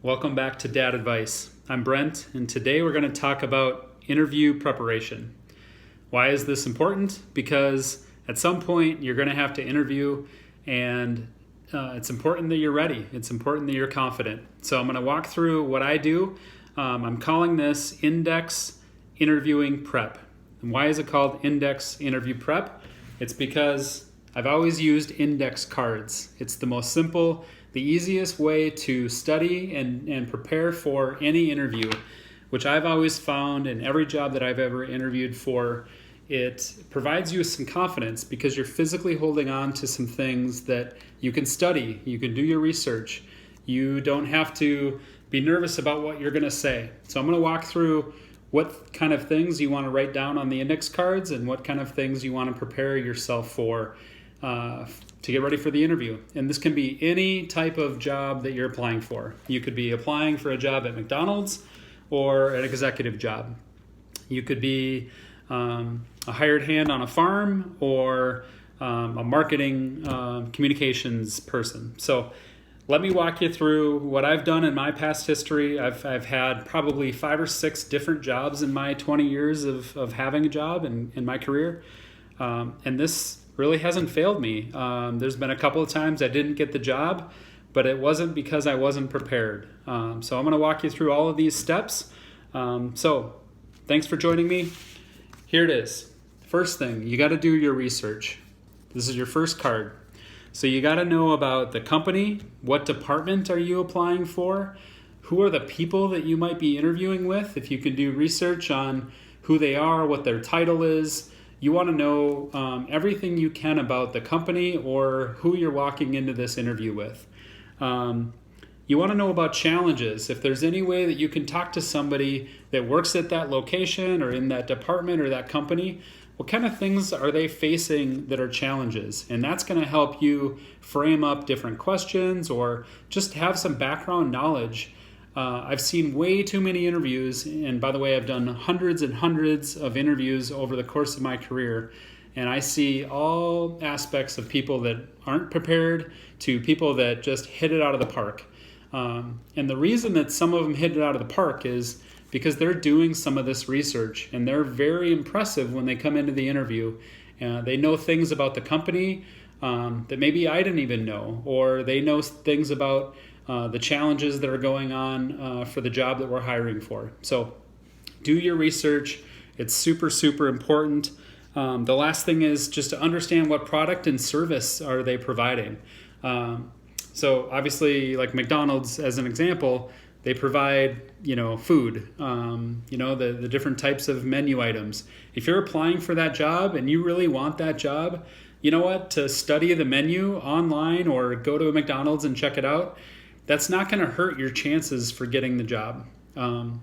Welcome back to Dad Advice. I'm Brent, and today we're going to talk about interview preparation. Why is this important? Because at some point you're going to have to interview, and it's important that you're ready. It's important that you're confident. So I'm going to walk through what I do. I'm calling this Index Interviewing Prep. And why is it called Index Interview Prep? It's because I've always used index cards. It's the most simple, the easiest way to study and prepare for any interview, which I've always found in every job that I've ever interviewed for. It provides you some confidence because you're physically holding on to some things that you can study, you can do your research. You don't have to be nervous about what you're going to say. So I'm going to walk through what kind of things you want to write down on the index cards and what kind of things you want to prepare yourself for to get ready for the interview. And this can be any type of job that you're applying for. You could be applying for a job at McDonald's or an executive job. You could be a hired hand on a farm or a marketing communications person. So let me walk you through what I've done in my past history. I've had probably 5 or 6 different jobs in my 20 years of having a job in my career. And this really hasn't failed me. There's been a couple of times I didn't get the job, but it wasn't because I wasn't prepared. So I'm going to walk you through all of these steps. So thanks for joining me. Here it is. First thing, you got to do your research. This is your first card. So you got to know about the company. What department are you applying for? Who are the people that you might be interviewing with? If you can do research on who they are, what their title is. You want to know everything you can about the company or who you're walking into this interview with. You want to know about challenges. If there's any way that you can talk to somebody that works at that location or in that department or that company, what kind of things are they facing that are challenges? And that's going to help you frame up different questions or just have some background knowledge. I've seen way too many interviews, and by the way, I've done hundreds and hundreds of interviews over the course of my career, and I see all aspects of people that aren't prepared to people that just hit it out of the park. And the reason that some of them hit it out of the park is because they're doing some of this research, and they're very impressive when they come into the interview. They know things about the company that maybe I didn't even know, or they know things about the challenges that are going on for the job that we're hiring for. So do your research. It's super, super important. The last thing is just to understand what product and service are they providing. So obviously, like McDonald's as an example, they provide, food, the different types of menu items. If you're applying for that job and you really want that job, you know what? To study the menu online or go to a McDonald's and check it out, that's not going to hurt your chances for getting the job.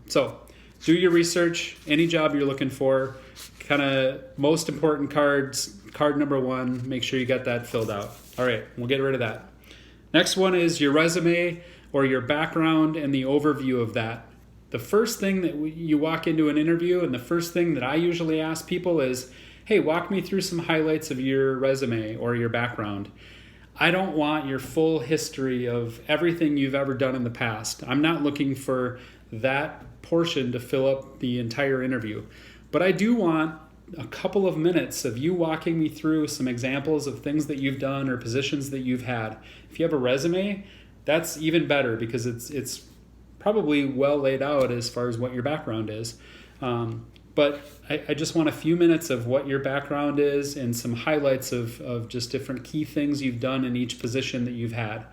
So do your research, any job you're looking for, kind of most important cards, card number 1, make sure you got that filled out. All right, we'll get rid of that. Next one is your resume or your background and the overview of that. The first thing that you walk into an interview, and the first thing that I usually ask people is, hey, walk me through some highlights of your resume or your background. I don't want your full history of everything you've ever done in the past. I'm not looking for that portion to fill up the entire interview. But I do want a couple of minutes of you walking me through some examples of things that you've done or positions that you've had. If you have a resume, that's even better because it's probably well laid out as far as what your background is. But I just want a few minutes of what your background is and some highlights of just different key things you've done in each position that you've had.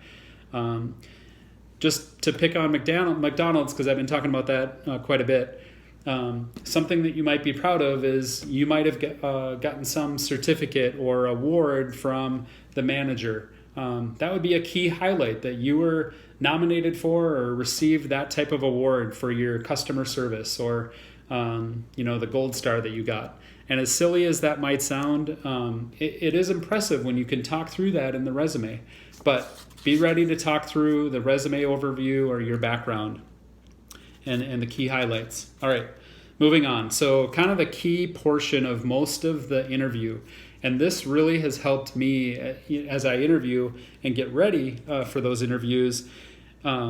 Just to pick on McDonald's, because I've been talking about that quite a bit, something that you might be proud of is you might have gotten some certificate or award from the manager. That would be a key highlight, that you were nominated for or received that type of award for your customer service or the gold star that you got. And as silly as that might sound, it is impressive when you can talk through that in the resume. But be ready to talk through the resume overview or your background and the key highlights. All right, moving on. So kind of the key portion of most of the interview. And this really has helped me as I interview and get ready for those interviews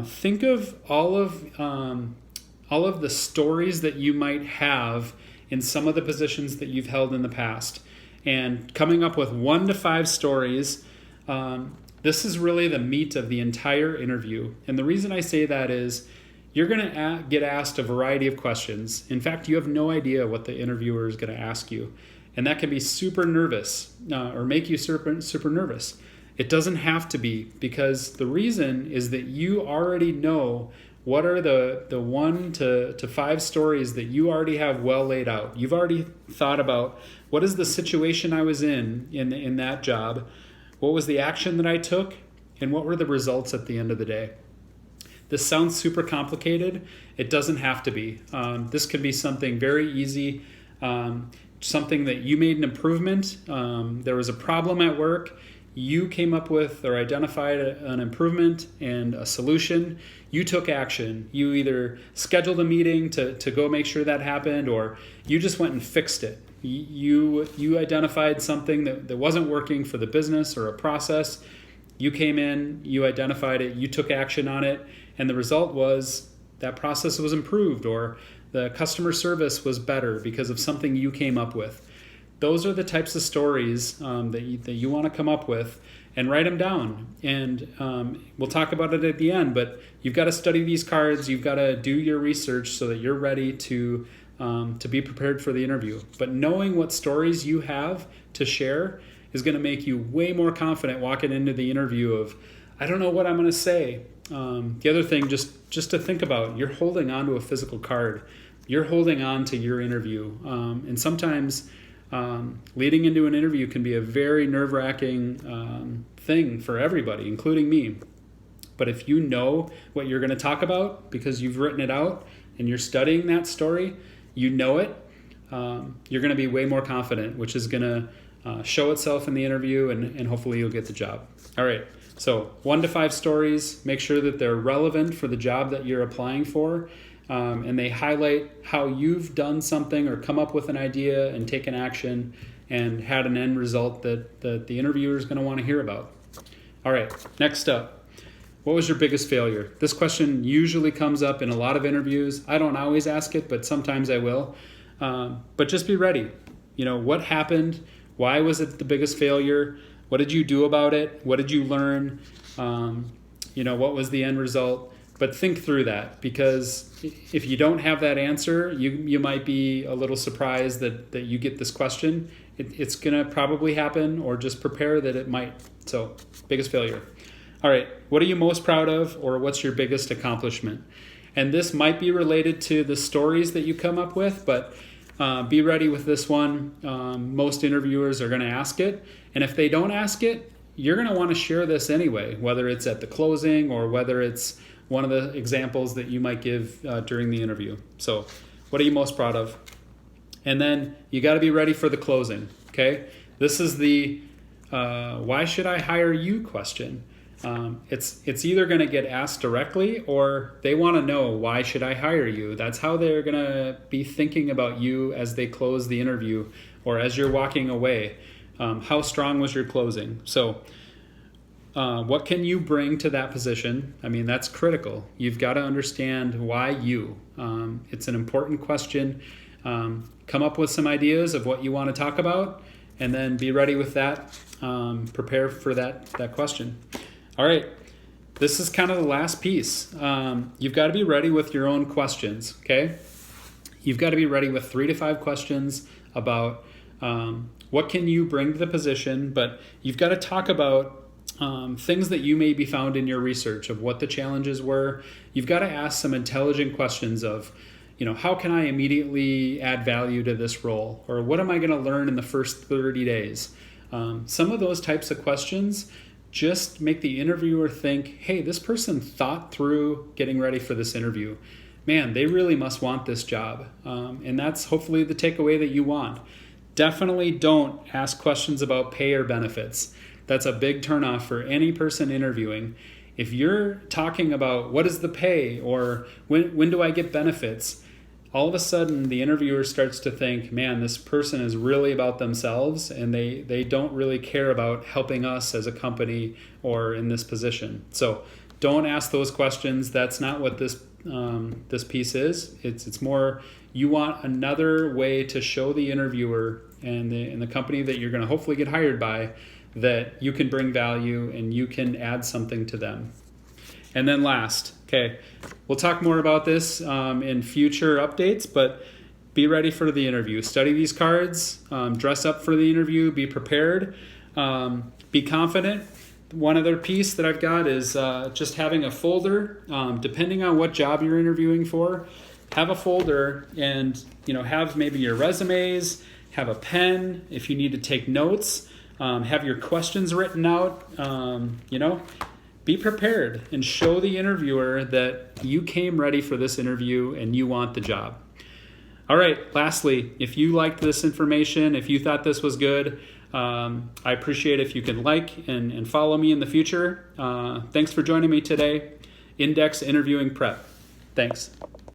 think of all of the stories that you might have in some of the positions that you've held in the past, and coming up with 1 to 5 stories. This is really the meat of the entire interview. And the reason I say that is you're going to get asked a variety of questions. In fact, you have no idea what the interviewer is going to ask you. And that can be super nervous or make you super nervous. It doesn't have to be, because the reason is that you already know what are the 1 to 5 stories that you already have well laid out. You've already thought about what is the situation I was in that job, what was the action that I took, and what were the results at the end of the day. This sounds super complicated. It doesn't have to be. This could be something very easy, something that you made an improvement. There was a problem at work. You came up with or identified an improvement and a solution. You took action. You either scheduled a meeting to go make sure that happened, or you just went and fixed it. You identified something that wasn't working for the business or a process. You came in, you identified it, you took action on it, and the result was that process was improved, or the customer service was better because of something you came up with. Those are the types of stories that you want to come up with, and write them down. And we'll talk about it at the end, but you've got to study these cards. You've got to do your research so that you're ready to be prepared for the interview. But knowing what stories you have to share is going to make you way more confident walking into the interview of, I don't know what I'm going to say. The other thing, just to think about, you're holding on to a physical card. You're holding on to your interview. And sometimes leading into an interview can be a very nerve-wracking thing for everybody, including me. But if you know what you're going to talk about because you've written it out and you're studying that story, you know it, you're going to be way more confident, which is going to show itself in the interview, and hopefully you'll get the job. All right, so 1 to 5 stories, make sure that they're relevant for the job that you're applying for, and they highlight how you've done something or come up with an idea and taken action and had an end result that the interviewer is going to want to hear about. All right, next up. What was your biggest failure? This question usually comes up in a lot of interviews. I don't always ask it, but sometimes I will. But just be ready. What happened? Why was it the biggest failure? What did you do about it? What did you learn? What was the end result? But think through that, because if you don't have that answer, you might be a little surprised that you get this question. It's going to probably happen, or just prepare that it might. So, biggest failure. All right, what are you most proud of, or what's your biggest accomplishment? And this might be related to the stories that you come up with, but be ready with this one. Most interviewers are going to ask it, and if they don't ask it, you're going to want to share this anyway, whether it's at the closing or whether it's one of the examples that you might give during the interview. So what are you most proud of? And then you got to be ready for the closing, okay? This is the why should I hire you question. It's either going to get asked directly, or they want to know, why should I hire you? That's how they're going to be thinking about you as they close the interview, or as you're walking away. How strong was your closing? So what can you bring to that position? I mean, that's critical. You've got to understand why you. It's an important question. Come up with some ideas of what you want to talk about, and then be ready with that. Prepare for that question. All right, this is kind of the last piece. You've got to be ready with your own questions, okay? You've got to be ready with 3 to 5 questions about what can you bring to the position, but you've got to talk about things that you may be found in your research of what the challenges were. You've got to ask some intelligent questions of, how can I immediately add value to this role? Or what am I going to learn in the first 30 days? Some of those types of questions just make the interviewer think, hey, this person thought through getting ready for this interview. Man, they really must want this job. And that's hopefully the takeaway that you want. Definitely don't ask questions about pay or benefits. That's a big turnoff for any person interviewing. If you're talking about what is the pay, or when do I get benefits, all of a sudden the interviewer starts to think, man, this person is really about themselves, and they don't really care about helping us as a company or in this position. So don't ask those questions. That's not what this piece is. It's more, you want another way to show the interviewer and the company that you're going to hopefully get hired by that you can bring value and you can add something to them. And then last, okay, we'll talk more about this in future updates, but be ready for the interview. Study these cards, dress up for the interview, be prepared, be confident. One other piece that I've got is just having a folder, depending on what job you're interviewing for. Have a folder and have maybe your resumes, have a pen if you need to take notes, have your questions written out, be prepared and show the interviewer that you came ready for this interview and you want the job. All right, lastly, if you liked this information, if you thought this was good, I appreciate if you can like and follow me in the future. Thanks for joining me today. Index Interviewing Prep. Thanks.